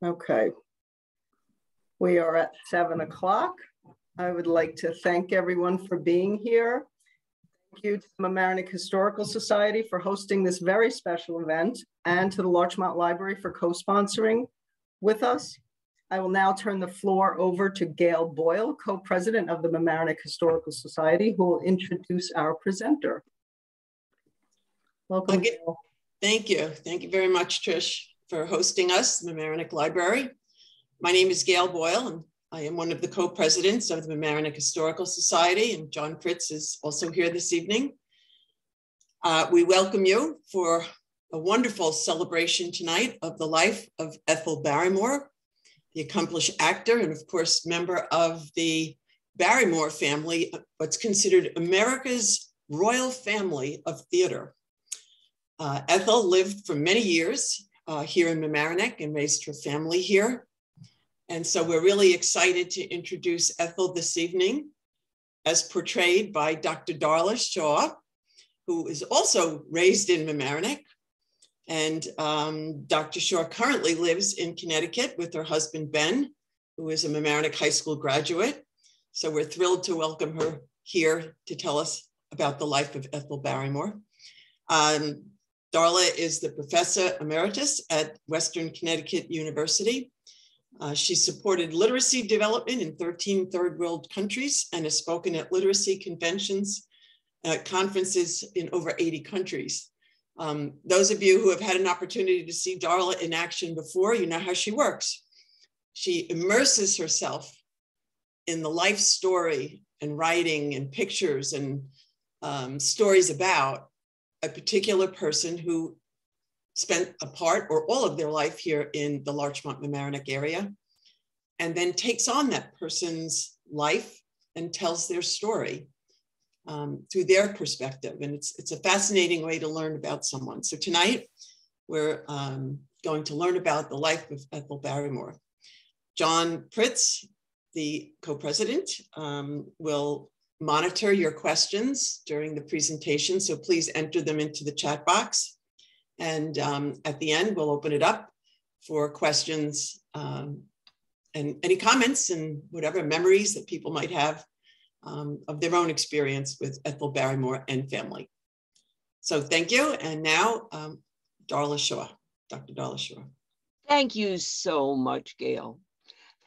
Okay. We are at 7 o'clock. I would like to thank everyone for being here. Thank you to the Mamanic Historical Society for hosting this very special event, and to the Larchmont Library for co-sponsoring with us. I will now turn the floor over to Gail Boyle, co-president of the Mamanic Historical Society, who will introduce our presenter. Welcome, Gail. Thank you. Thank you very much, Trish, for hosting us, the Mamanic Library. My name is Gail Boyle, and I am one of the co-presidents of the Mamanic Historical Society, and John Fritz is also here this evening. We welcome you for a wonderful celebration tonight of the life of Ethel Barrymore, the accomplished actor and of course member of the Barrymore family, what's considered America's royal family of theater. Ethel lived for many years here in Mamanic and raised her family here. And so we're really excited to introduce Ethel this evening, as portrayed by Dr. Darla Shaw, who is also raised in Mamanic. And Dr. Shaw currently lives in Connecticut with her husband, Ben, who is a Mamanic High School graduate. So we're thrilled to welcome her here to tell us about the life of Ethel Barrymore. Darla is the professor emeritus at Western Connecticut University. She supported literacy development in 13 third world countries and has spoken at literacy conventions, conferences in over 80 countries. Those of you who have had an opportunity to see Darla in action before, you know how she works. She immerses herself in the life story and writing and pictures and stories about a particular person who spent a part or all of their life here in the Larchmont Mamanic area, and then takes on that person's life and tells their story through their perspective. And it's a fascinating way to learn about someone. So tonight, we're going to learn about the life of Ethel Barrymore. John Fritz, the co-president, will monitor your questions during the presentation. So please enter them into the chat box. And at the end, we'll open it up for questions and any comments and whatever memories that people might have of their own experience with Ethel Barrymore and family. So thank you. And now, Darla Shaw, Dr. Darla Shaw. Thank you so much, Gail.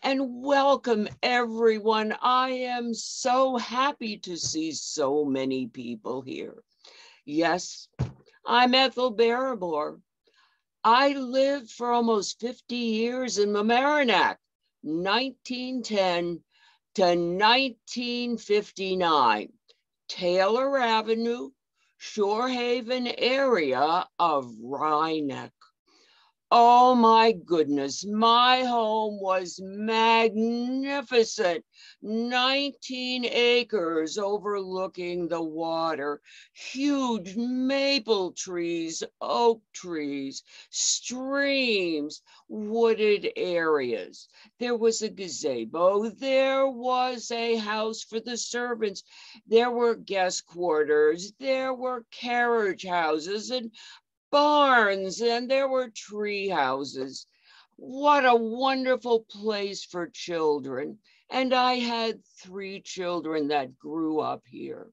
And welcome, everyone. I am so happy to see so many people here. Yes, I'm Ethel Barrymore. I lived for almost 50 years in Mamanic, 1910 to 1959, Taylor Avenue, Shorehaven area of Rhinebeck. Oh my goodness, my home was magnificent. 19 acres overlooking the water, huge maple trees, oak trees, streams, wooded areas. There was a gazebo. There was a house for the servants. There were guest quarters. There were carriage houses and barns, and there were tree houses. What a wonderful place for children. And I had 3 children that grew up here.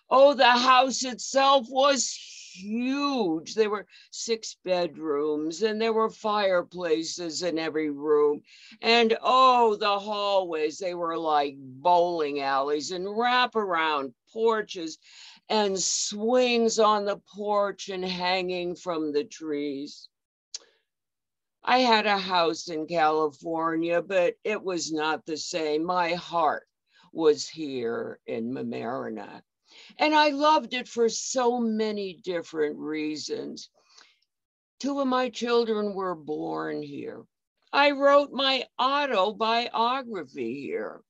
Oh, the house itself was huge. There were 6 bedrooms and there were fireplaces in every room. And oh, the hallways, they were like bowling alleys and wraparound porches and swings on the porch and hanging from the trees. I had a house in California, but it was not the same. My heart was here in Mamanic. And I loved it for so many different reasons. 2 of my children were born here. I wrote my autobiography here.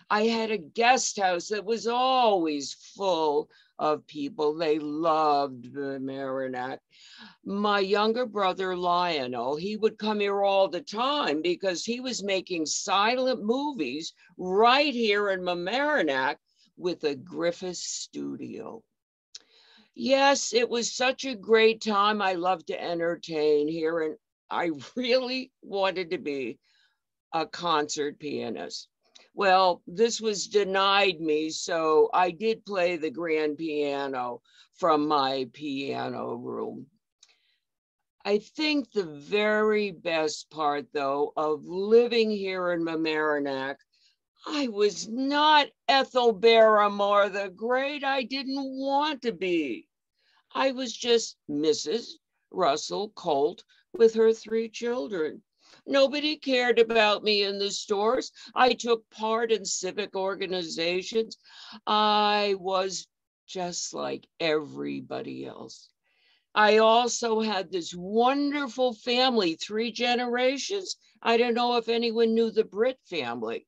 I had a guest house that was always full of people. They loved Mamanic. My younger brother, Lionel, he would come here all the time because he was making silent movies right here in Mamanic with a Griffith studio. Yes, it was such a great time. I loved to entertain here. And I really wanted to be a concert pianist. Well, this was denied me, so I did play the grand piano from my piano room. I think the very best part, though, of living here in Mamanic, I was not Ethel Barrymore the Great. I didn't want to be. I was just Mrs. Russell Colt with her 3 children. Nobody cared about me in the stores. I took part in civic organizations. I was just like everybody else. I also had this wonderful family, 3 generations. I don't know if anyone knew the Britt family,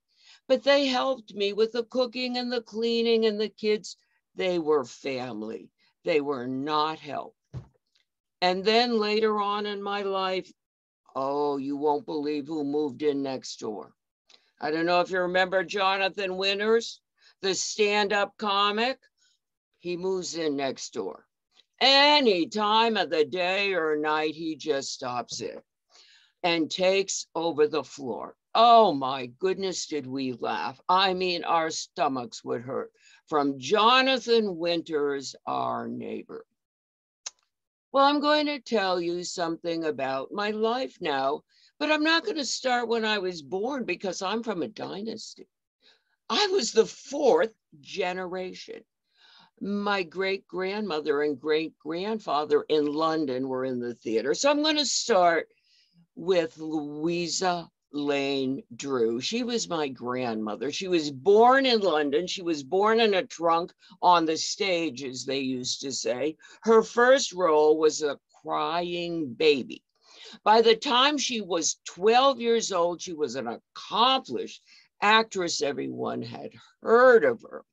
but they helped me with the cooking and the cleaning and the kids. They were family. They were not help. And then later on in my life, oh, you won't believe who moved in next door. I don't know if you remember Jonathan Winters, the stand-up comic. He moves in next door. Any time of the day or night, he just stops in and takes over the floor. Oh my goodness, did we laugh. I mean, our stomachs would hurt from Jonathan Winters, our neighbor. Well, I'm going to tell you something about my life now, but I'm not going to start when I was born because I'm from a dynasty. I was the 4th generation. My great-grandmother and great-grandfather in London were in the theater. So I'm going to start with Louisa Lane Drew. She was my grandmother. She was born in London. She was born in a trunk on the stage, as they used to say. Her first role was a crying baby. By the time she was 12 years old, she was an accomplished actress. Everyone had heard of her.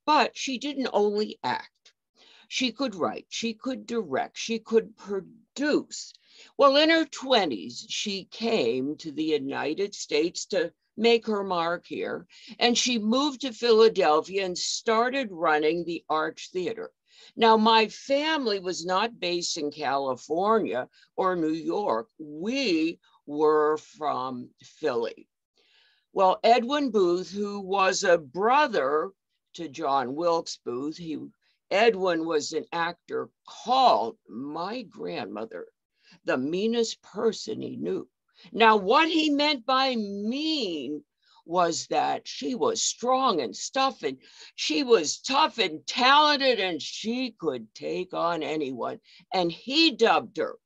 But she didn't only act. She could write, she could direct, she could produce. Well, in her 20s, she came to the United States to make her mark here, and she moved to Philadelphia and started running the Arch Theater. Now, my family was not based in California or New York. We were from Philly. Well, Edwin Booth, who was a brother to John Wilkes Booth, Edwin was an actor, called my grandmother the meanest person he knew. Now, what he meant by mean was that she was strong and tough, and she was tough and talented, and she could take on anyone. And he dubbed her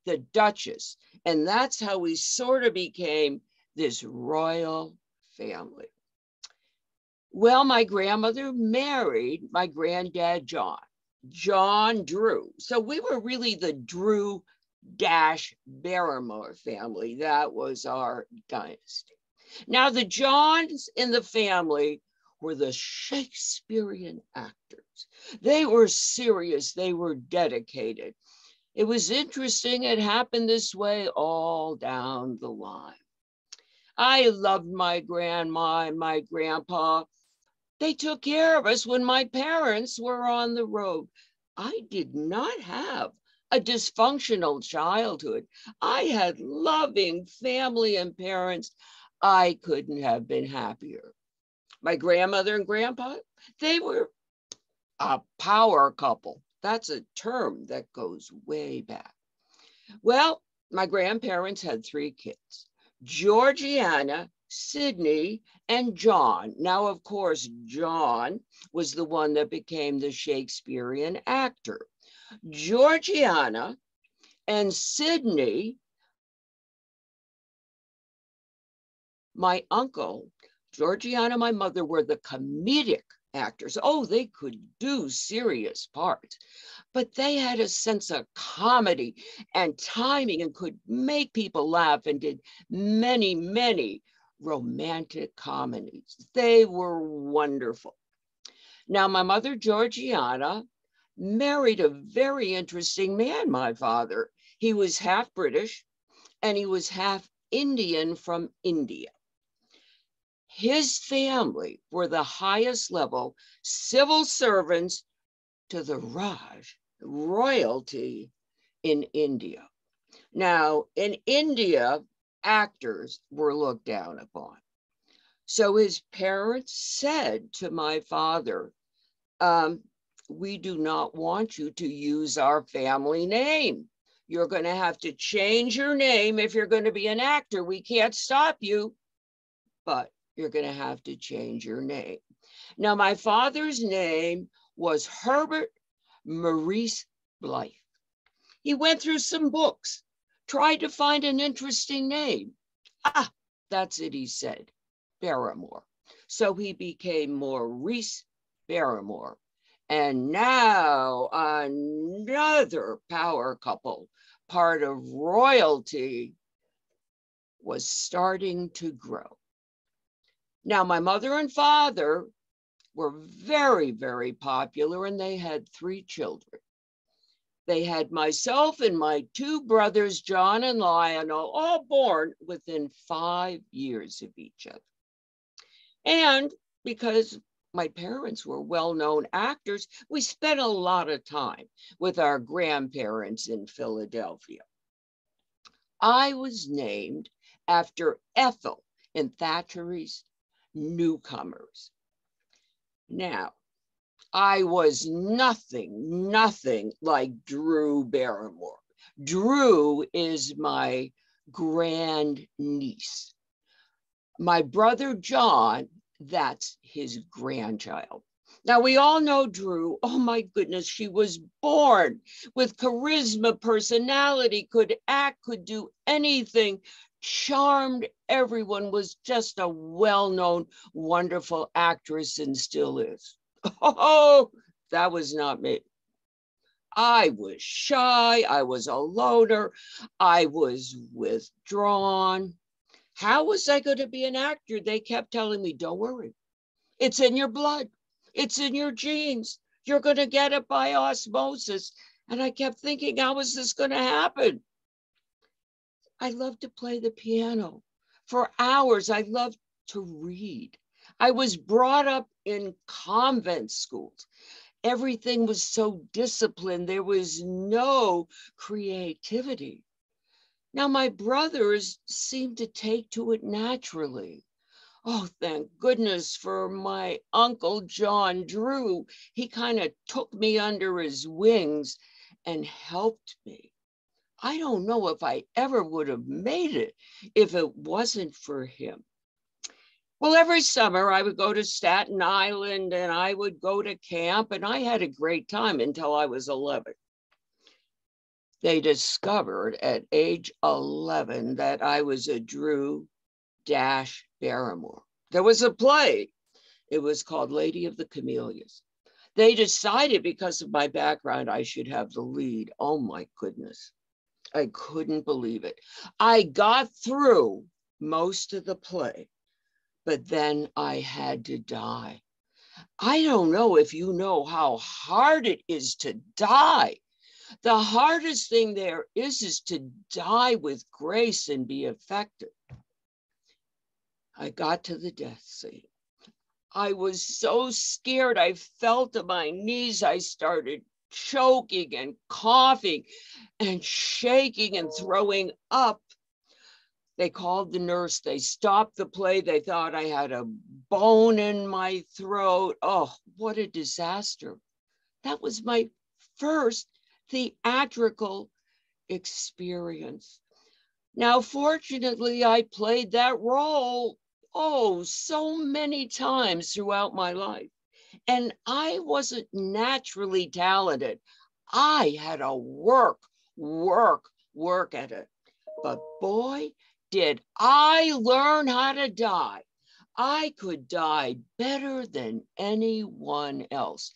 the Duchess. And that's how we sort of became this royal family. Well, my grandmother married my granddad, John Drew. So we were really the Drew-Barrymore family. That was our dynasty. Now, the Johns in the family were the Shakespearean actors. They were serious. They were dedicated. It was interesting. It happened this way all down the line. I loved my grandma and my grandpa. They took care of us when my parents were on the road. I did not have a dysfunctional childhood. I had loving family and parents. I couldn't have been happier. My grandmother and grandpa, they were a power couple. That's a term that goes way back. Well, my grandparents had 3 kids, Georgiana, Sydney, and John. Now, of course, John was the one that became the Shakespearean actor. Georgiana and Sydney, my uncle, Georgiana, my mother, were the comedic actors. Oh, they could do serious parts, but they had a sense of comedy and timing and could make people laugh and did many, many romantic comedies. They were wonderful. Now, my mother, Georgiana, married a very interesting man, my father. He was half British and he was half Indian from India. His family were the highest level civil servants to the Raj, royalty in India. Now, in India, actors were looked down upon. So his parents said to my father, we do not want you to use our family name. You're going to have to change your name if you're going to be an actor. We can't stop you, but you're going to have to change your name. Now, my father's name was Herbert Maurice Blythe. He went through some books, tried to find an interesting name. Ah, that's it, he said, Barrymore. So he became Maurice Barrymore. And now another power couple, part of royalty, was starting to grow. Now, my mother and father were very, very popular, and they had 3 children. They had myself and my 2 brothers, John and Lionel, all born within 5 years of each other. And because my parents were well-known actors, we spent a lot of time with our grandparents in Philadelphia. I was named after Ethel in Thackeray's Newcomers. Now, I was nothing like Drew Barrymore. Drew is my grandniece. My brother John, that's his grandchild. Now, we all know Drew. Oh my goodness, she was born with charisma, personality, could act, could do anything, charmed everyone, was just a well-known, wonderful actress and still is. Oh, that was not me. I was shy, I was a loner, I was withdrawn. How was I going to be an actor? They kept telling me, don't worry, it's in your blood, it's in your genes, you're going to get it by osmosis. And I kept thinking, how is this going to happen? I loved to play the piano for hours. I loved to read. I was brought up in convent schools. Everything was so disciplined. There was no creativity. Now, my brothers seemed to take to it naturally. Oh, thank goodness for my Uncle John Drew. He kind of took me under his wings and helped me. I don't know if I ever would have made it if it wasn't for him. Well, every summer I would go to Staten Island and I would go to camp, and I had a great time until I was 11. They discovered at age 11 that I was a Drew Barrymore. There was a play. It was called Lady of the Camellias. They decided because of my background, I should have the lead. Oh my goodness. I couldn't believe it. I got through most of the play, but then I had to die. I don't know if you know how hard it is to die. The hardest thing there is to die with grace and be effective. I got to the death scene. I was so scared. I fell to my knees. I started choking and coughing and shaking and throwing up. They called the nurse. They stopped the play. They thought I had a bone in my throat. Oh, what a disaster. That was my first theatrical experience. Now, fortunately, I played that role, so many times throughout my life. And I wasn't naturally talented. I had to work at it. But boy, did I learn how to die. I could die better than anyone else.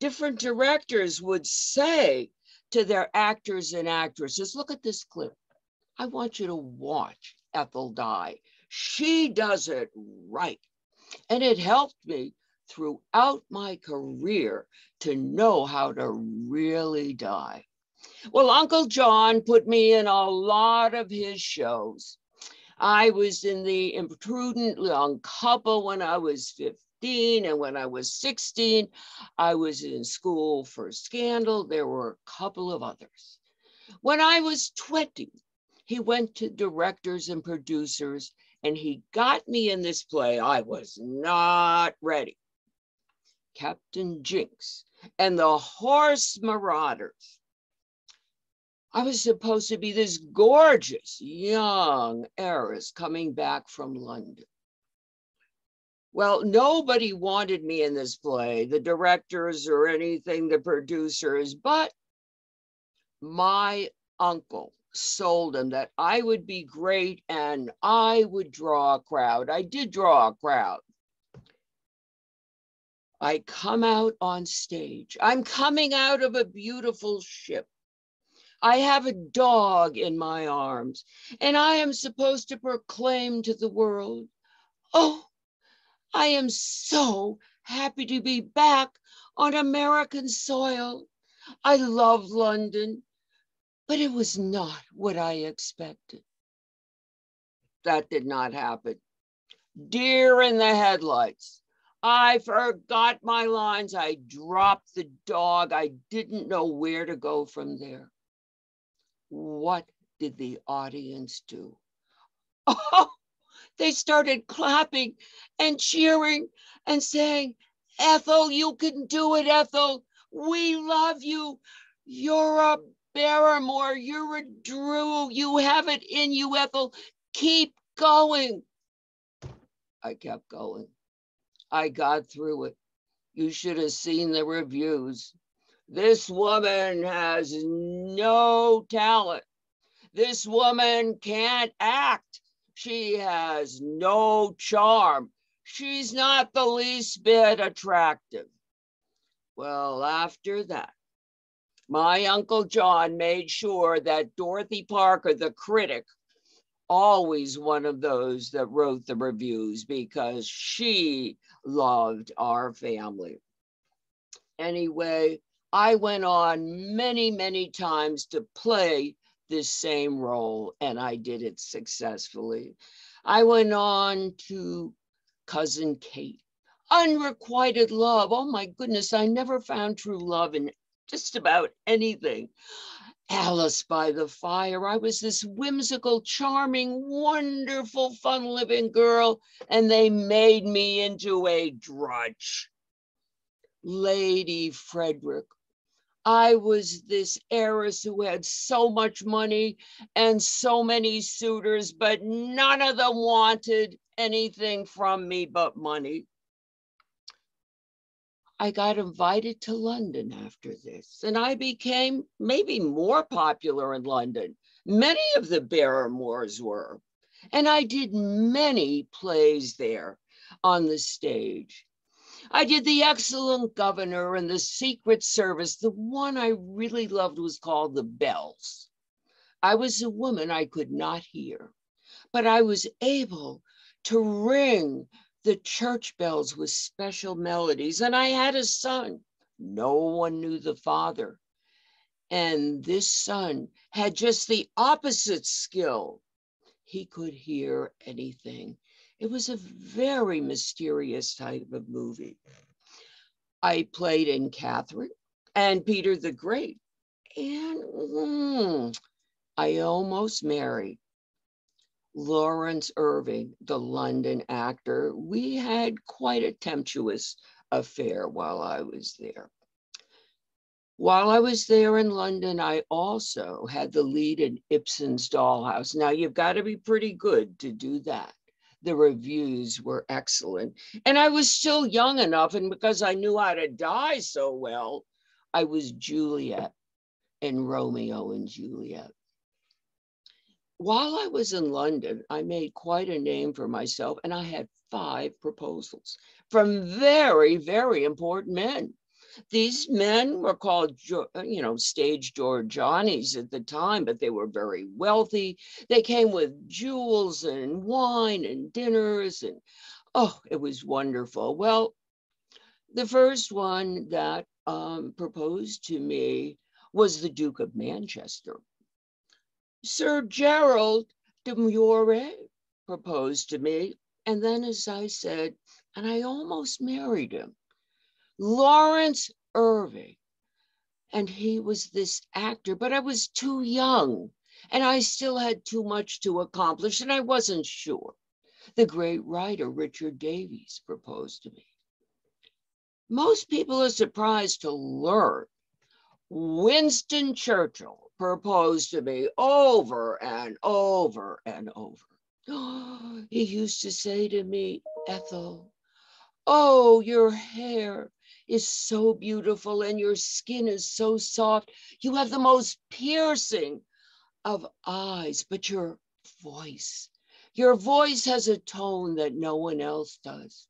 Different directors would say to their actors and actresses, look at this clip. I want you to watch Ethel die. She does it right. And it helped me throughout my career to know how to really die. Well, Uncle John put me in a lot of his shows. I was in The Imprudent Young Couple when I was 15, and when I was 16, I was in School for Scandal. There were a couple of others. When I was 20, he went to directors and producers and he got me in this play. I was not ready. Captain Jinx and the Horse Marauders. I was supposed to be this gorgeous young heiress coming back from London. Well, nobody wanted me in this play, the directors or anything, the producers, but my uncle sold him that I would be great and I would draw a crowd. I did draw a crowd. I come out on stage. I'm coming out of a beautiful ship. I have a dog in my arms, and I am supposed to proclaim to the world, oh, I am so happy to be back on American soil. I love London, but it was not what I expected. That did not happen. Deer in the headlights. I forgot my lines. I dropped the dog. I didn't know where to go from there. What did the audience do? Oh, they started clapping and cheering and saying, Ethel, you can do it, Ethel. We love you. You're a Barrymore. You're a Drew. You have it in you, Ethel. Keep going. I kept going. I got through it. You should have seen the reviews. This woman has no talent. This woman can't act. She has no charm. She's not the least bit attractive. Well, after that, my Uncle John made sure that Dorothy Parker, the critic, always one of those that wrote the reviews because she loved our family. Anyway, I went on many, many times to play this same role, and I did it successfully. I went on to Cousin Kate, Unrequited Love. Oh my goodness, I never found true love in just about anything. Alice by the Fire. I was this whimsical, charming, wonderful, fun-living girl, and they made me into a drudge. Lady Frederick. I was this heiress who had so much money and so many suitors, but none of them wanted anything from me but money. I got invited to London after this, and I became maybe more popular in London. Many of the Barrymores were, and I did many plays there on the stage. I did The Excellent Governor and The Secret Service. The one I really loved was called The Bells. I was a woman I could not hear, but I was able to ring the church bells with special melodies. And I had a son. No one knew the father. And this son had just the opposite skill. He could hear anything. It was a very mysterious type of movie. I played in Catherine and Peter the Great. And I almost married Lawrence Irving, the London actor. We had quite a tempestuous affair while I was there. While I was there in London, I also had the lead in Ibsen's Dollhouse. Now, you've got to be pretty good to do that. The reviews were excellent. And I was still young enough, and because I knew how to die so well, I was Juliet in Romeo and Juliet. While I was in London, I made quite a name for myself, and I had 5 proposals from very, very important men. These men were called, stage door Johnnies at the time, but they were very wealthy. They came with jewels and wine and dinners, and it was wonderful. Well, the first one that proposed to me was the Duke of Manchester. Sir Gerald de Muret proposed to me, and then, as I said, and I almost married him, Lawrence Irving. and he was this actor, but I was too young and I still had too much to accomplish and I wasn't sure. The great writer, Richard Davies, proposed to me. Most people are surprised to learn Winston Churchill proposed to me over and over and over. He used to say to me, Ethel, oh, your hair is so beautiful and your skin is so soft. You have the most piercing of eyes, but your voice has a tone that no one else does.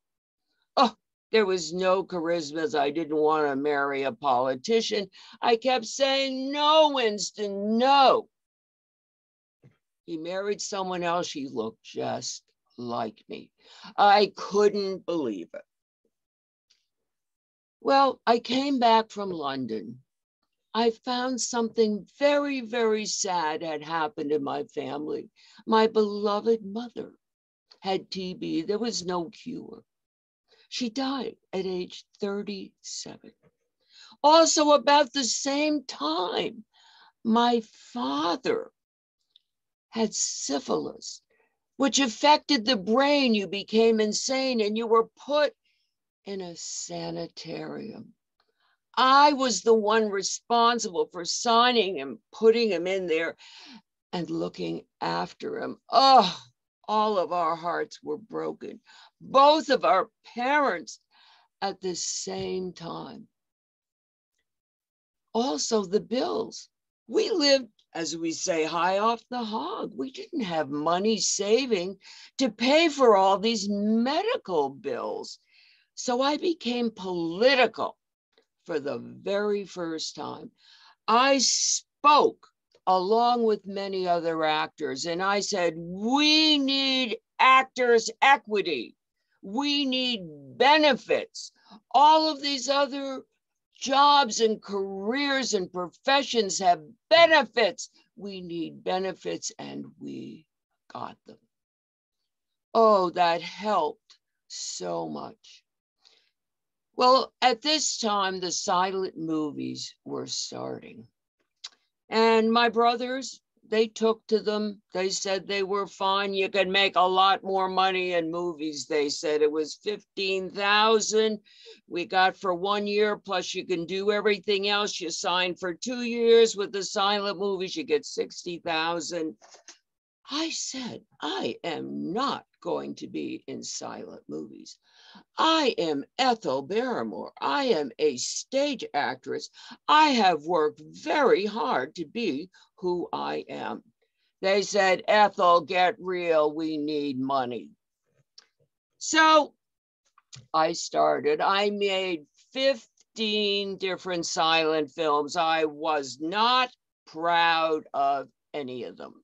Oh, there was no charisma as I didn't want to marry a politician. I kept saying, no, Winston, no. He married someone else. She looked just like me. I couldn't believe it. Well, I came back from London. I found something very, very sad had happened in my family. My beloved mother had TB. There was no cure. She died at age 37. Also, about the same time, my father had syphilis, which affected the brain. You became insane and you were put in a sanitarium. I was the one responsible for signing him, putting him in there and looking after him. Oh, all of our hearts were broken. Both of our parents at the same time. Also, the bills. We lived, as we say, high off the hog. We didn't have money saving to pay for all these medical bills. So I became political for the very first time. I spoke along with many other actors, and I said, we need actors' equity. We need benefits. All of these other jobs and careers and professions have benefits. We need benefits, and we got them. Oh, that helped so much. Well, at this time, the silent movies were starting. And my brothers, they took to them. They said they were fine. You could make a lot more money in movies. They said it was $15,000 we got for 1 year, plus you can do everything else. You sign for 2 years with the silent movies, you get $60,000. I said, I am not going to be in silent movies. I am Ethel Barrymore. I am a stage actress. I have worked very hard to be who I am. They said, Ethel, get real. We need money. So I started. I made 15 different silent films. I was not proud of any of them.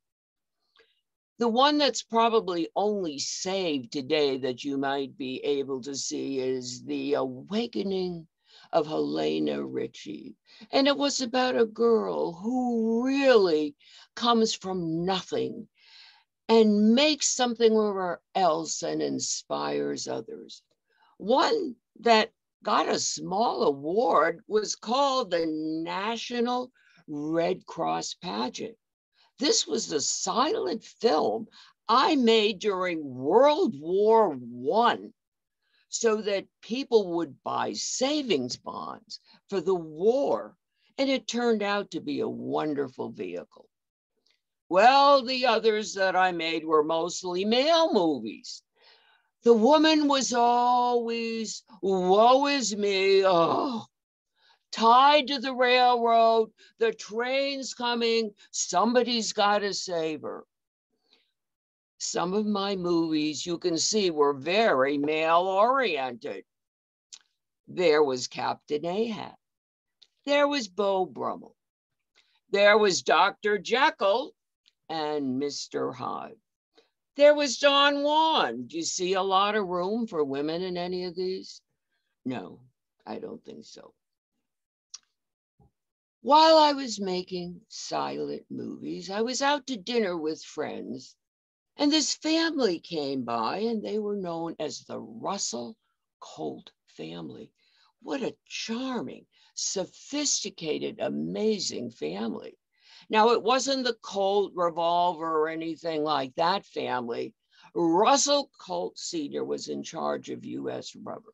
The one that's probably only saved today that you might be able to see is The Awakening of Helena, Richie. And it was about a girl who really comes from nothing and makes something else and inspires others. One that got a small award was called the National Red Cross Pageant. This was a silent film I made during World War I so that people would buy savings bonds for the war, and it turned out to be a wonderful vehicle. Well, the others that I made were mostly male movies. The woman was always, woe is me, oh, tied to the railroad, the train's coming, somebody's got to save her. Some of my movies, you can see, were very male-oriented. There was Captain Ahab. There was Beau Brummel. There was Dr. Jekyll and Mr. Hyde. There was Don Juan. Do you see a lot of room for women in any of these? No, I don't think so. While I was making silent movies, I was out to dinner with friends, and this family came by, and they were known as the Russell Colt family. What a charming, sophisticated, amazing family. Now, it wasn't the Colt revolver or anything like that family. Russell Colt Sr. was in charge of U.S. Rubber.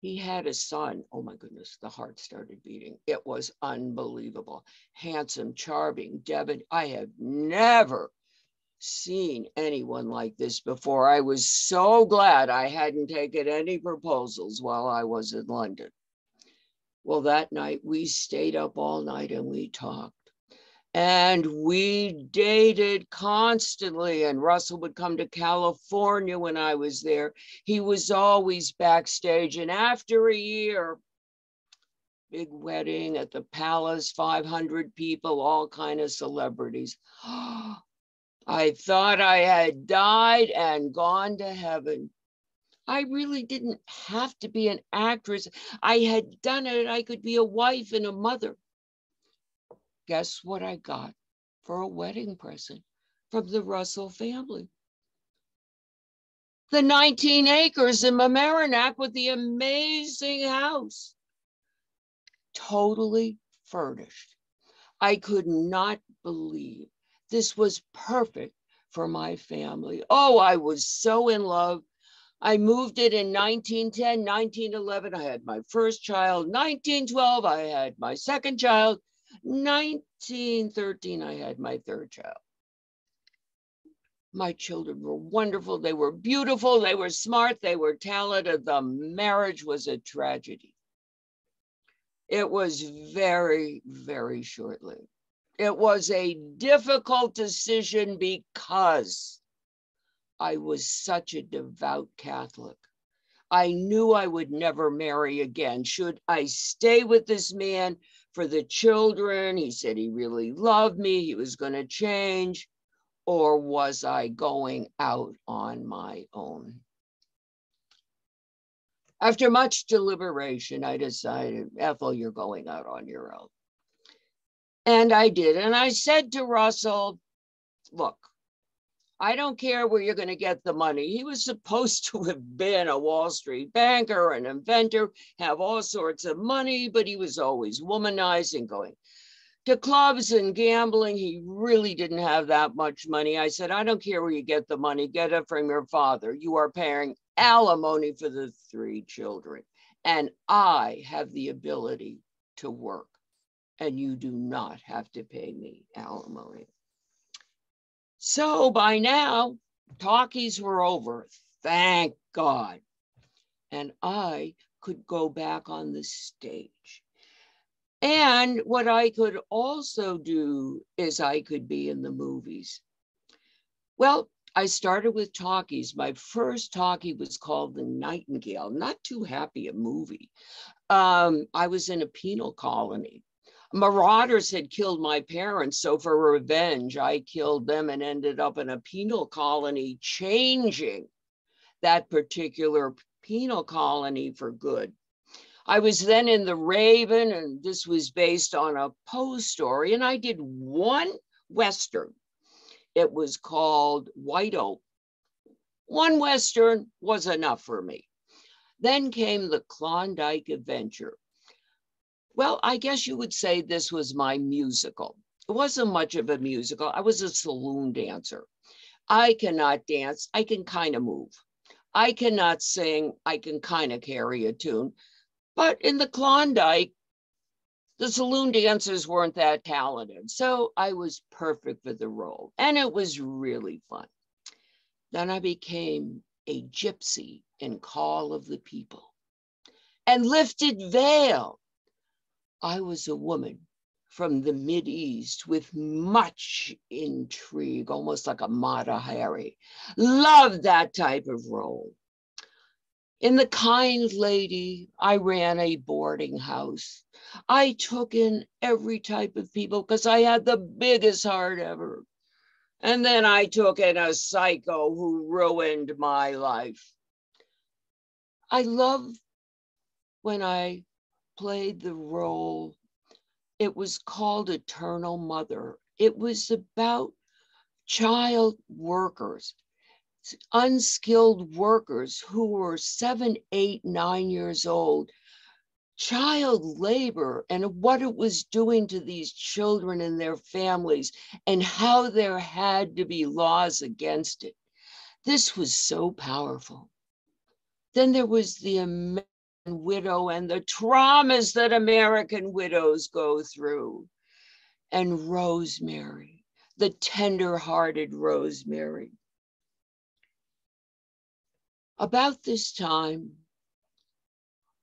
He had a son. Oh my goodness, the heart started beating. It was unbelievable. Handsome, charming, debonair. I have never seen anyone like this before. I was so glad I hadn't taken any proposals while I was in London. Well, that night we stayed up all night and we talked. And we dated constantly, and Russell would come to California when I was there. He was always backstage, and after a year, big wedding at the palace, 500 people, all kind of celebrities. I thought I had died and gone to heaven. I really didn't have to be an actress. I had done it. I could be a wife and a mother. Guess what I got for a wedding present from the Russell family? The 19 acres in Mamanic with the amazing house. Totally furnished. I could not believe this was perfect for my family. Oh, I was so in love. I moved it in 1910, 1911. I had my first child. 1912, I had my second child. 1913, I had my third child. My children were wonderful. They were beautiful. They were smart. They were talented. The marriage was a tragedy. It was very, very short-lived. It was a difficult decision because I was such a devout Catholic. I knew I would never marry again. Should I stay with this man for the children? He said he really loved me. He was going to change. Or was I going out on my own? After much deliberation, I decided, Ethel, you're going out on your own. And I did. And I said to Russell, look, I don't care where you're going to get the money. He was supposed to have been a Wall Street banker, an inventor, have all sorts of money, but he was always womanizing, going to clubs and gambling. He really didn't have that much money. I said, I don't care where you get the money. Get it from your father. You are paying alimony for the 3 children. And I have the ability to work. And you do not have to pay me alimony. So by now, talkies were over, thank God. And I could go back on the stage. And what I could also do is I could be in the movies. Well, I started with talkies. My first talkie was called The Nightingale. Not too happy a movie. I was in a penal colony. Marauders had killed my parents, so for revenge, I killed them and ended up in a penal colony, changing that particular penal colony for good. I was then in The Raven, and this was based on a Poe story, and I did one Western. It was called White Oak. One Western was enough for me. Then came the Klondike Adventure. Well, I guess you would say this was my musical. It wasn't much of a musical. I was a saloon dancer. I cannot dance. I can kind of move. I cannot sing. I can kind of carry a tune. But in the Klondike, the saloon dancers weren't that talented. So I was perfect for the role. And it was really fun. Then I became a gypsy in Call of the People. And Lifted Veil. I was a woman from the Mideast with much intrigue, almost like a Mata Hari. Loved that type of role. In The Kind Lady, I ran a boarding house. I took in every type of people because I had the biggest heart ever. And then I took in a psycho who ruined my life. I love when I played the role. It was called Eternal Mother. It was about child workers, unskilled workers who were 7, 8, 9 years old, child labor and what it was doing to these children and their families, and how there had to be laws against it. This was so powerful. Then there was the American widow and the traumas that American widows go through. And Rosemary, the tender-hearted Rosemary. About this time,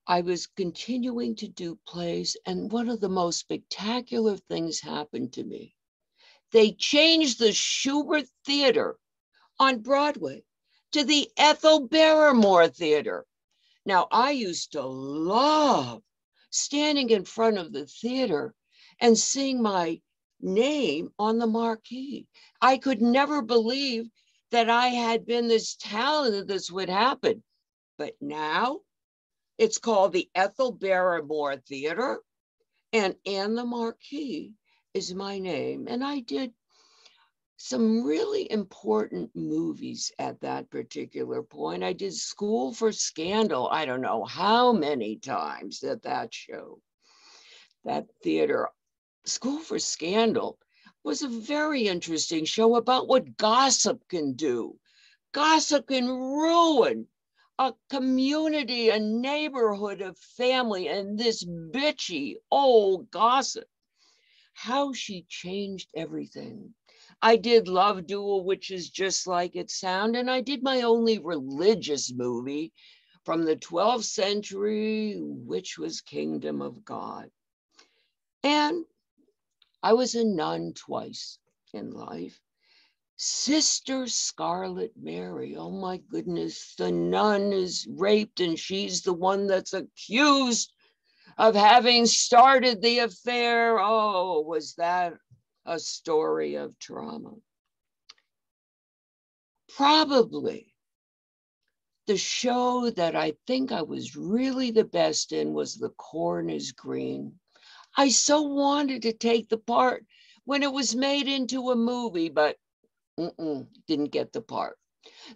I was continuing to do plays, and one of the most spectacular things happened to me. They changed the Schubert Theater on Broadway to the Ethel Barrymore Theater. Now, I used to love standing in front of the theater and seeing my name on the marquee. I could never believe that I had been this talented, this would happen. But now it's called the Ethel Barrymore Theater, and the marquee is my name. And I did some really important movies at that particular point. I did School for Scandal, I don't know how many times at that show, that theater. School for Scandal was a very interesting show about what gossip can do. Gossip can ruin a community, a neighborhood, a family, and this bitchy old gossip, how she changed everything. I did Love Duel, which is just like it sounds, and I did my only religious movie from the 12th century, which was Kingdom of God. And I was a nun twice in life. Sister Scarlet Mary, oh my goodness, the nun is raped and she's the one that's accused of having started the affair. Oh, was that a story of trauma? Probably the show that I think I was really the best in was The Corn is Green. I so wanted to take the part when it was made into a movie, but didn't get the part.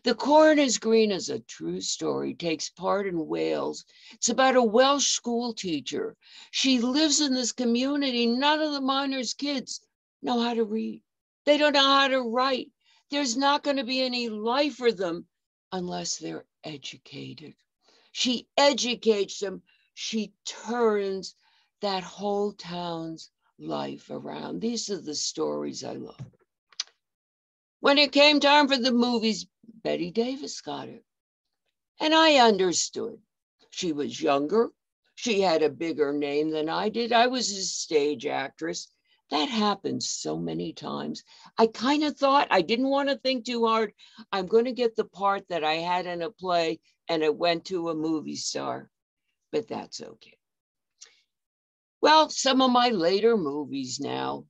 The Corn is Green is a true story, takes part in Wales. It's about a Welsh school teacher. She lives in this community. None of the miners' kids know how to read. They don't know how to write. There's not going to be any life for them unless they're educated. She educates them. She turns that whole town's life around. These are the stories I love. When it came time for the movies, Betty Davis got it. And I understood. She was younger. She had a bigger name than I did. I was a stage actress. That happened so many times. I kind of thought, I didn't want to think too hard. I'm going to get the part that I had in a play, and it went to a movie star. But that's okay. Well, some of my later movies now,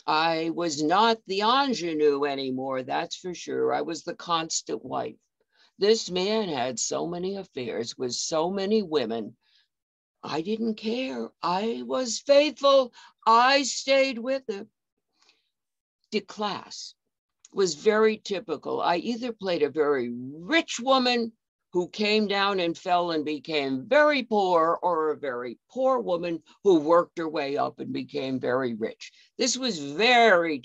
I was not the ingenue anymore, that's for sure. I was the constant wife. This man had so many affairs with so many women. I didn't care. I was faithful. I stayed with him. The class was very typical. I either played a very rich woman who came down and fell and became very poor, or a very poor woman who worked her way up and became very rich. This was very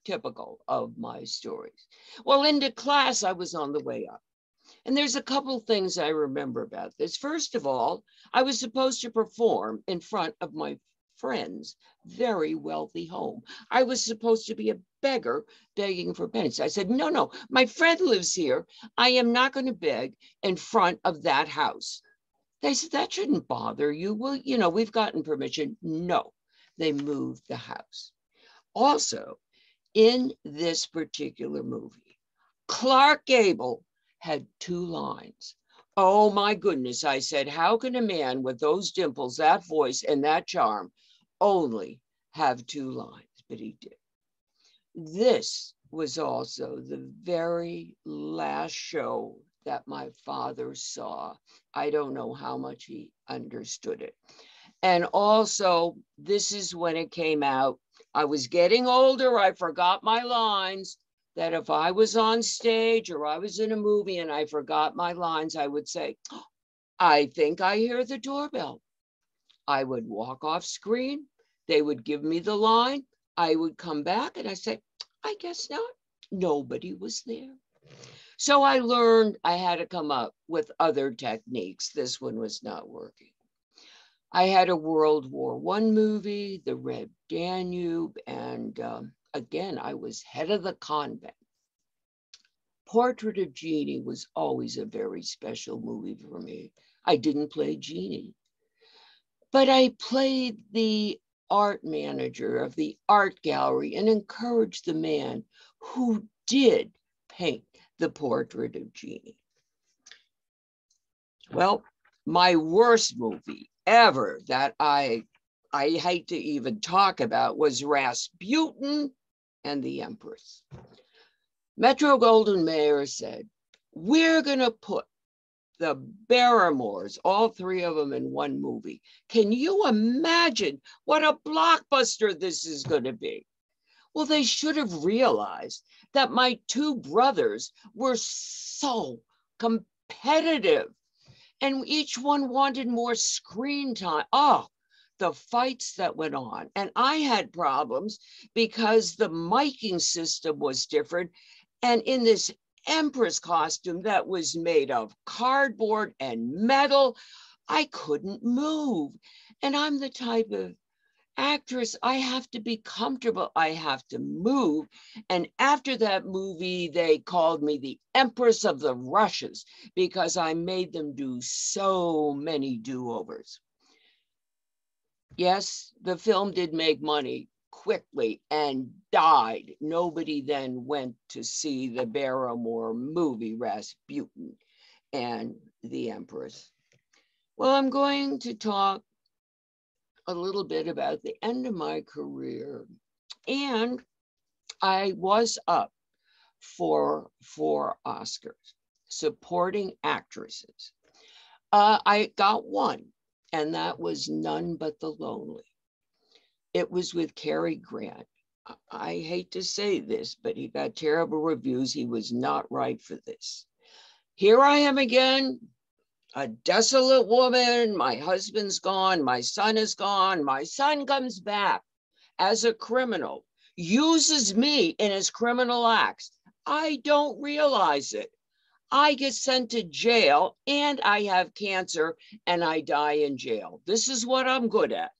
typical of my stories. Well, into class, I was on the way up. And there's a couple things I remember about this. First of all, I was supposed to perform in front of my friend's very wealthy home. I was supposed to be a beggar begging for pennies. I said, no, my friend lives here. I am not going to beg in front of that house. They said, that shouldn't bother you. Well, we've gotten permission. No, they moved the house. Also, in this particular movie, Clark Gable had 2 lines. Oh my goodness, I said, how can a man with those dimples, that voice, and that charm only have 2 lines? But he did. This was also the very last show that my father saw. I don't know how much he understood it. And also, this is when it came out. I was getting older. I forgot my lines. That if I was on stage or I was in a movie and I forgot my lines, I would say, I think I hear the doorbell. I would walk off screen. They would give me the line. I would come back and I say, I guess not. Nobody was there. So I learned I had to come up with other techniques. This one was not working. I had a World War I movie, The Red Danube, and again, I was head of the convent. Portrait of Genie was always a very special movie for me. I didn't play Genie, but I played the art manager of the art gallery and encouraged the man who did paint the portrait of Genie. Well, my worst movie ever that I hate to even talk about was Rasputin and the Empress. Metro-Goldwyn-Mayer said, we're gonna put the Barrymores, all three of them in one movie. Can you imagine what a blockbuster this is gonna be? Well, they should have realized that my two brothers were so competitive and each one wanted more screen time. Oh, the fights that went on. And I had problems because the miking system was different. And in this Empress costume that was made of cardboard and metal, I couldn't move. And I'm the type of actress, I have to be comfortable, I have to move. And after that movie, they called me the Empress of the Rushes because I made them do so many do-overs. Yes, the film did make money quickly and died. Nobody then went to see the Barrymore movie, Rasputin and the Empress. Well, I'm going to talk a little bit about the end of my career. And I was up for 4 Oscars, supporting actresses. I got one, and that was None But the Lonely. It was with Cary Grant. I hate to say this, but he got terrible reviews. He was not right for this. Here I am again, a desolate woman. My husband's gone. My son is gone. My son comes back as a criminal, uses me in his criminal acts. I don't realize it. I get sent to jail and I have cancer and I die in jail. This is what I'm good at.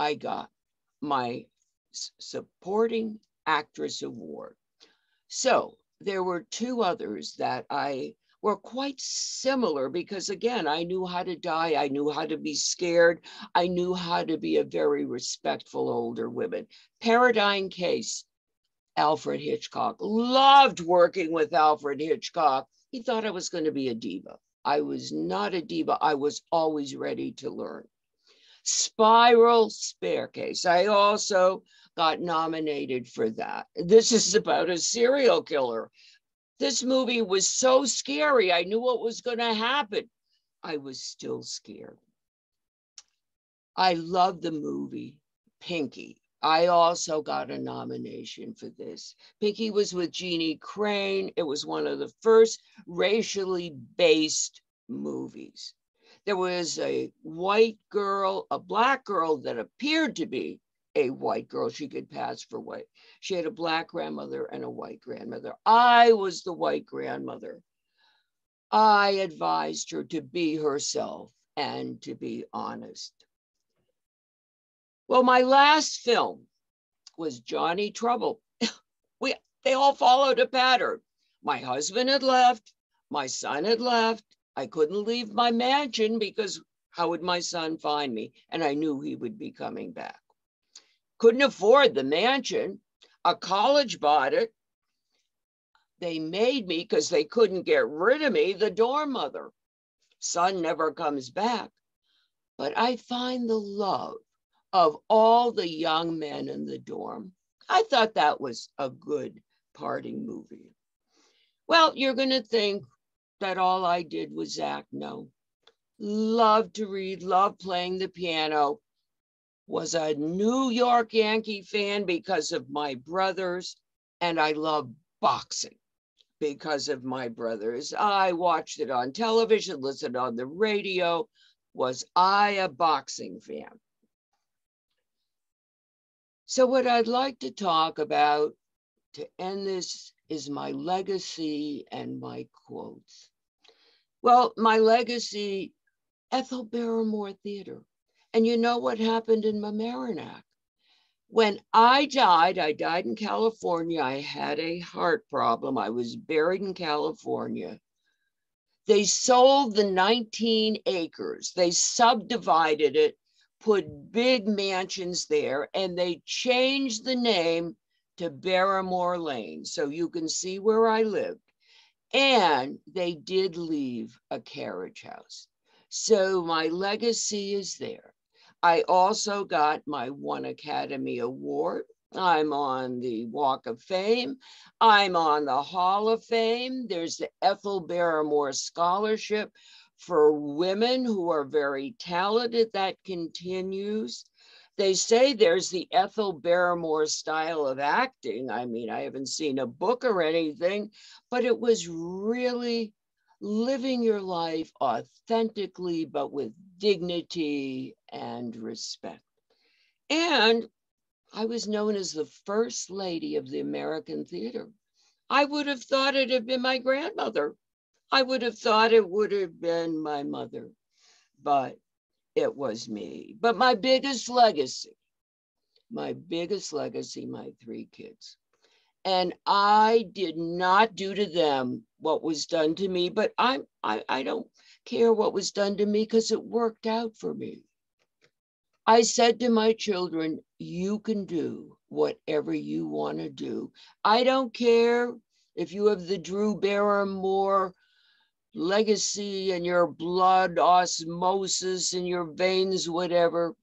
I got my supporting actress award. So there were 2 others that I were quite similar because, again, I knew how to die. I knew how to be scared. I knew how to be a very respectful older woman. Paradigm Case, Alfred Hitchcock. Loved working with Alfred Hitchcock. He thought I was going to be a diva. I was not a diva. I was always ready to learn. Spiral Staircase. I also got nominated for that. This is about a serial killer. This movie was so scary. I knew what was going to happen. I was still scared. I love the movie Pinky. I also got a nomination for this. Pinky was with Jeannie Crane. It was one of the first racially based movies. There was a white girl, a black girl that appeared to be a white girl. She could pass for white. She had a black grandmother and a white grandmother. I was the white grandmother. I advised her to be herself and to be honest. Well, my last film was Johnny Trouble. They all followed a pattern. My husband had left. My son had left. I couldn't leave my mansion because how would my son find me? And I knew he would be coming back. Couldn't afford the mansion. A college bought it. They made me, because they couldn't get rid of me, the dorm mother. Son never comes back. But I find the love of all the young men in the dorm. I thought that was a good parting movie. Well, you're going to think that all I did was act. No. Loved to read, loved playing the piano. Was a New York Yankee fan because of my brothers, and I love boxing because of my brothers. I watched it on television, listened on the radio, was I a boxing fan. So what I'd like to talk about to end this is my legacy and my quotes. Well, my legacy, Ethel Barrymore Theater. And you know what happened in Mamanic? When I died in California. I had a heart problem. I was buried in California. They sold the 19 acres. They subdivided it, put big mansions there, and they changed the name to Barrymore Lane. So you can see where I lived. And they did leave a carriage house. So my legacy is there. I also got my 1 Academy Award. I'm on the Walk of Fame. I'm on the Hall of Fame. There's the Ethel Barrymore Scholarship for women who are very talented. That continues. They say there's the Ethel Barrymore style of acting. I mean, I haven't seen a book or anything, but it was really living your life authentically, but with dignity and respect. And I was known as the first lady of the American theater. I would have thought it had been my grandmother. I would have thought it would have been my mother, but it was me. But my biggest legacy, my 3 kids. And I did not do to them what was done to me, but I don't care what was done to me because it worked out for me. I said to my children, you can do whatever you want to do. I don't care if you have the Drew Barrymore legacy and your blood osmosis in your veins, whatever.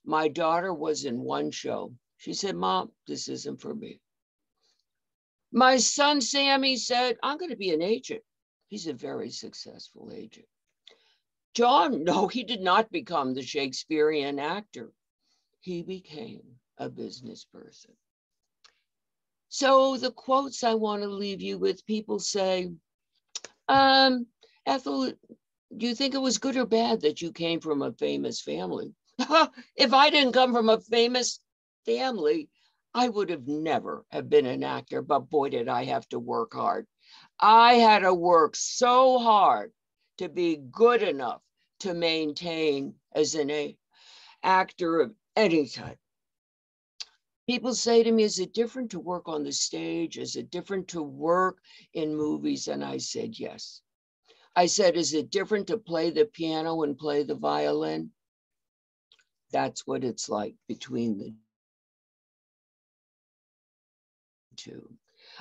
My daughter was in one show. She said, Mom, this isn't for me. My son, Sammy, said, I'm going to be an agent. He's a very successful agent. John, no, he did not become the Shakespearean actor. He became a business person. So the quotes I want to leave you with, people say, Ethel, do you think it was good or bad that you came from a famous family? If I didn't come from a famous family, I would have never have been an actor, but boy, did I have to work hard. I had to work so hard to be good enough to maintain as an actor of any type. People say to me, is it different to work on the stage? Is it different to work in movies? And I said, yes. I said, is it different to play the piano and play the violin? That's what it's like between the two.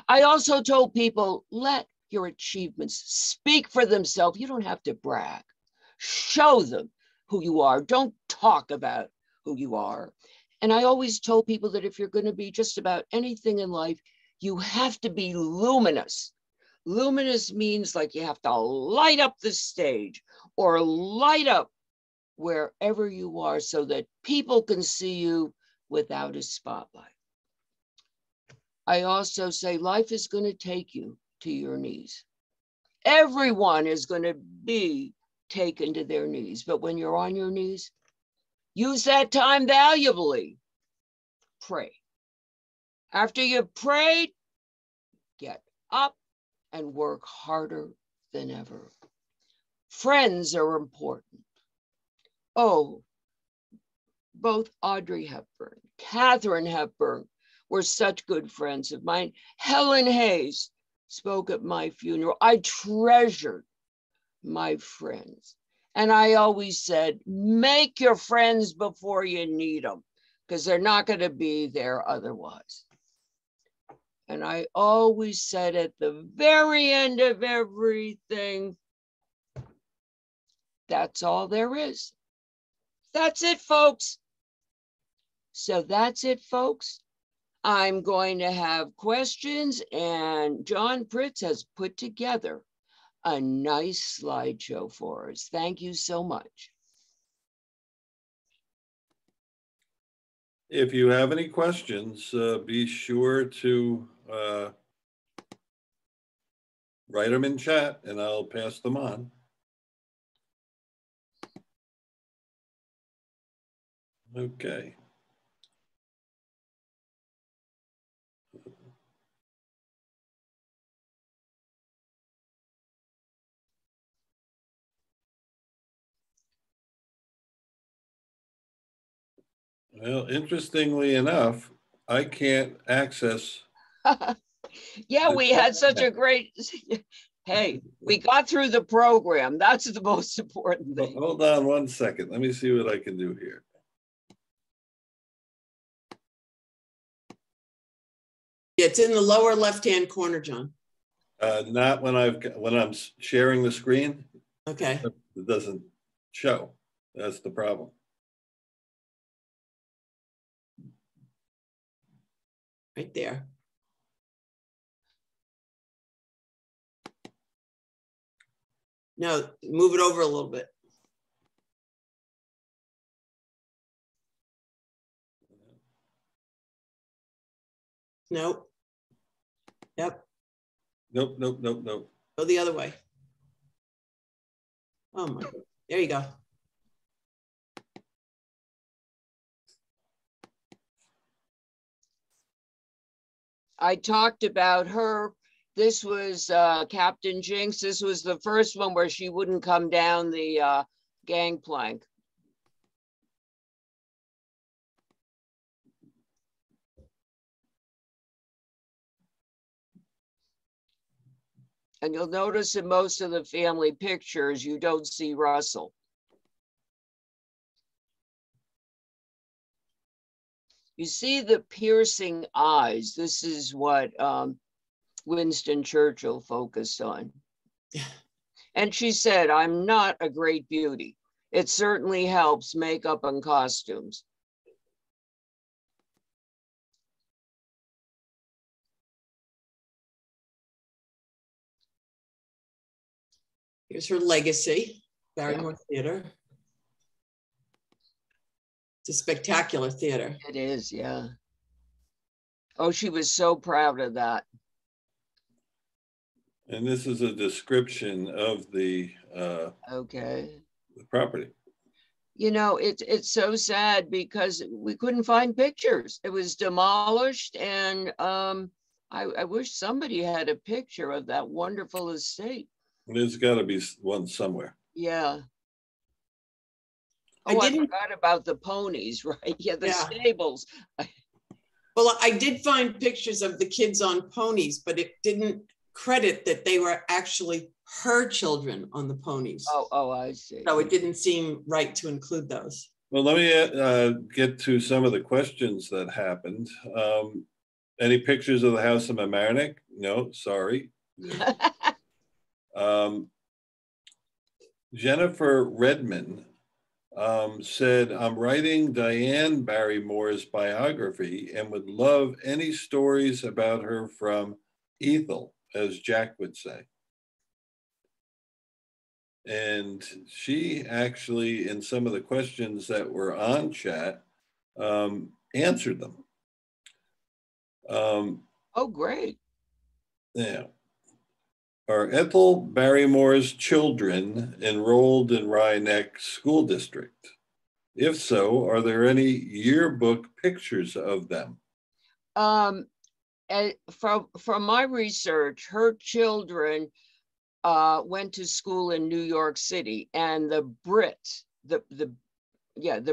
I also told people, let your achievements speak for themselves. You don't have to brag. Show them who you are. Don't talk about who you are. And I always told people that if you're going to be just about anything in life, you have to be luminous. Luminous means like you have to light up the stage or light up wherever you are so that people can see you without a spotlight. I also say life is going to take you to your knees. Everyone is going to be taken to their knees, but when you're on your knees, use that time valuably. Pray. After you've prayed, get up and work harder than ever. Friends are important. Oh, both Audrey Hepburn, Katharine Hepburn were such good friends of mine. Helen Hayes spoke at my funeral. I treasured my friends. And I always said, make your friends before you need them, because they're not going to be there otherwise. And I always said at the very end of everything, that's all there is. That's it, folks. So that's it, folks. I'm going to have questions, and John Pritz has put together a nice slideshow for us. Thank you so much. If you have any questions, be sure to write them in chat and I'll pass them on. Okay. Well, interestingly enough, I can't access. Yeah, we had such a great, hey, we got through the program. That's the most important thing. Hold on one second. Let me see what I can do here. It's in the lower left-hand corner, John. Not when I'm sharing the screen. Okay. It doesn't show. That's the problem. Right there. No, move it over a little bit. Nope. Yep. Nope, nope, nope, nope. Go the other way. Oh my, there you go. I talked about her. This was Captain Jinx. This was the first one where she wouldn't come down the gangplank. And you'll notice in most of the family pictures, you don't see Russell. You see the piercing eyes. This is what Winston Churchill focused on. And she said, "I'm not a great beauty. It certainly helps makeup and costumes." Here's her legacy, Barrymore Theater. It's a spectacular theater. It is, yeah. Oh, she was so proud of that. And this is a description of the property. You know, it's so sad because we couldn't find pictures. It was demolished, and I wish somebody had a picture of that wonderful estate. There's got to be one somewhere. Yeah. Oh, I forgot about the ponies, right? Yeah, the stables. Well, I did find pictures of the kids on ponies, but it didn't credit that they were actually her children on the ponies. Oh, I see. So it didn't seem right to include those. Well, let me get to some of the questions that happened. Any pictures of the house of Mamanic? No, sorry. Jennifer Redman said, "I'm writing Diane Barrymore's biography and would love any stories about her from Ethel, as Jack would say." And she actually, in some of the questions that were on chat, answered them. Oh, great. Yeah. Are Ethel Barrymore's children enrolled in Ryeneck School District? If so, are there any yearbook pictures of them? From my research, her children went to school in New York City, and the Brit, the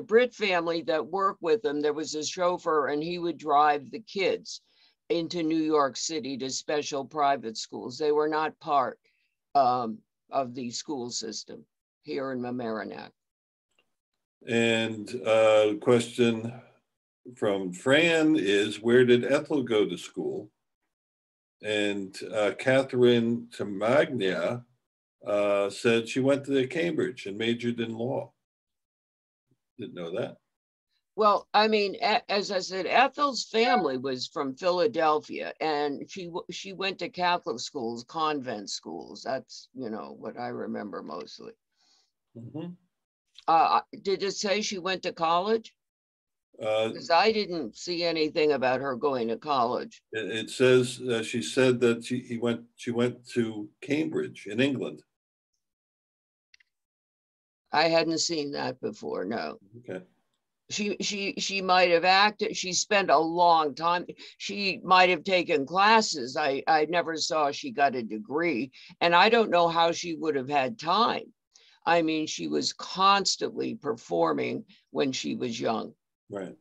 Brit family that worked with them, there was a chauffeur, and he would drive the kids into New York City to special private schools. They were not part of the school system here in Mamanic. And a question from Fran is, where did Ethel go to school? And Catherine Tamagna said she went to Cambridge and majored in law. Didn't know that. Well, I mean, as I said, Ethel's family was from Philadelphia, and she went to Catholic schools, convent schools. That's, you know, what I remember mostly. Mm-hmm. Did it say she went to college? Because I didn't see anything about her going to college. It says she said that she went to Cambridge in England. I hadn't seen that before, no. Okay. She might have acted. She spent a long time. She might have taken classes. I never saw she got a degree, and I don't know how she would have had time. I mean, she was constantly performing when she was young. Right.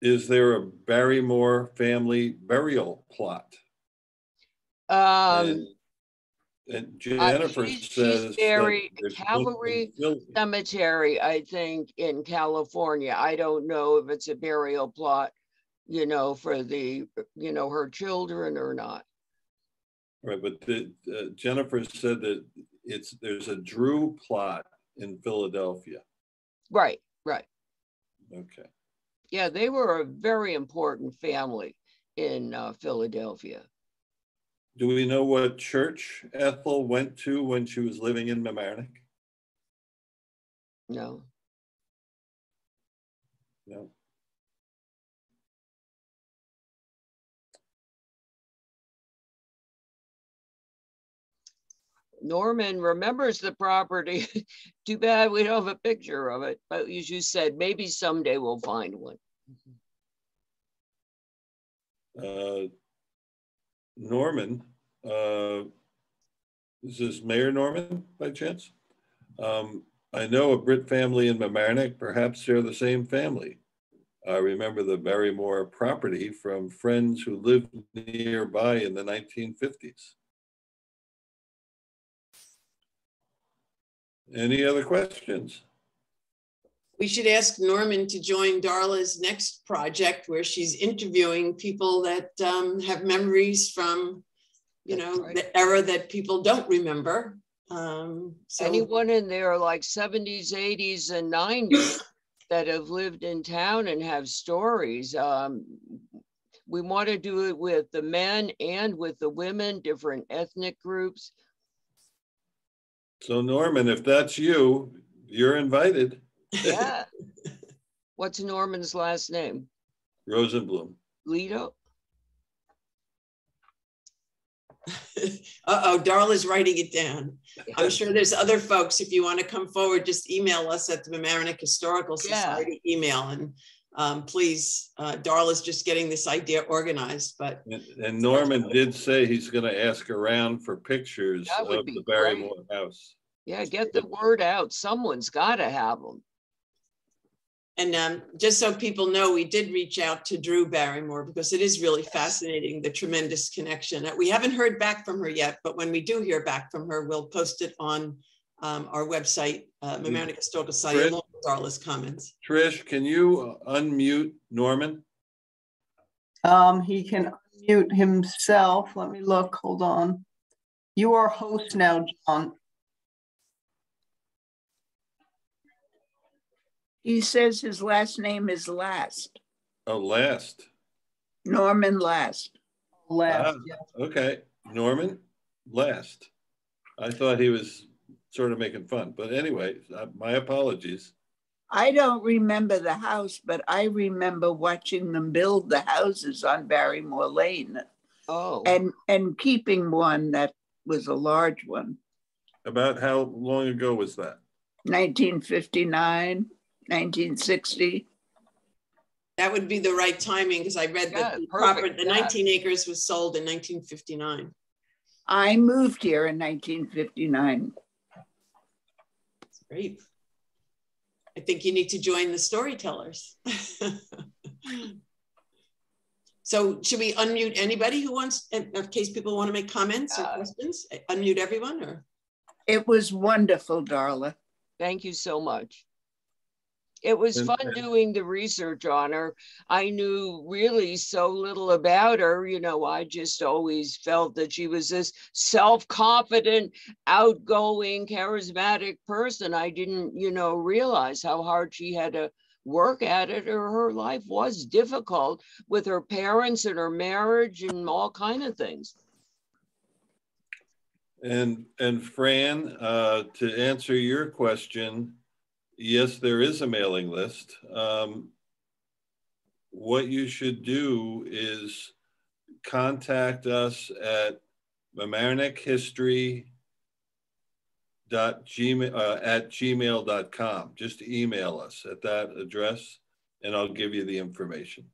Is there a Barrymore family burial plot? And Jennifer she's says buried that Cavalry Cemetery, I think, in California. I don't know if it's a burial plot, you know, for the, you know, her children or not. Right, but Jennifer said that there's a Drew plot in Philadelphia. Right, right. Okay. Yeah, they were a very important family in Philadelphia. Do we know what church Ethel went to when she was living in Mamanic? No. No. Norman remembers the property. Too bad we don't have a picture of it, but as you said, maybe someday we'll find one. Norman, is this Mayor Norman by chance? I know a Brit family in Mamanic, perhaps they're the same family. I remember the Barrymore property from friends who lived nearby in the 1950s. Any other questions? We should ask Norman to join Darla's next project where she's interviewing people that have memories from, you know, right, the era that people don't remember. So anyone in their like 70s, 80s, and 90s that have lived in town and have stories. We want to do it with the men and with the women, different ethnic groups. So Norman, if that's you, you're invited. Yeah. What's Norman's last name? Rosenblum. Lido? Uh-oh, Darla's writing it down. I'm sure there's other folks. If you want to come forward, just email us at the Mamanic Historical Society email. And please, Darla's just getting this idea organized. But and Norman did say he's going to ask around for pictures of the Barrymore house. Yeah, get the word out. Someone's got to have them. And just so people know, we did reach out to Drew Barrymore because it is really fascinating, the tremendous connection. We haven't heard back from her yet, but when we do hear back from her, we'll post it on our website, Mamanic Historical Society, along with Darla's comments. Trish, can you unmute Norman? He can unmute himself. Let me look, hold on. You are host now, John. He says his last name is Last. Oh, Last. Norman Last. Last, yeah. Okay, Norman Last. I thought he was sort of making fun, but anyway, my apologies. I don't remember the house, but I remember watching them build the houses on Barrymore Lane. Oh. And keeping one that was a large one. About how long ago was that? 1959. 1960. That would be the right timing because I read that the 19 acres was sold in 1959. I moved here in 1959. That's great. I think you need to join the storytellers. So should we unmute anybody who wants, in case people want to make comments or questions? Unmute everyone or? It was wonderful, Darla. Thank you so much. It was fun doing the research on her. I knew really so little about her. You know, I just always felt that she was this self-confident, outgoing, charismatic person. I didn't, you know, realize how hard she had to work at it, or her life was difficult with her parents and her marriage and all kinds of things. And Fran, to answer your question, yes, there is a mailing list. What you should do is contact us at Mamanic History gmail.com. Just email us at that address and I'll give you the information.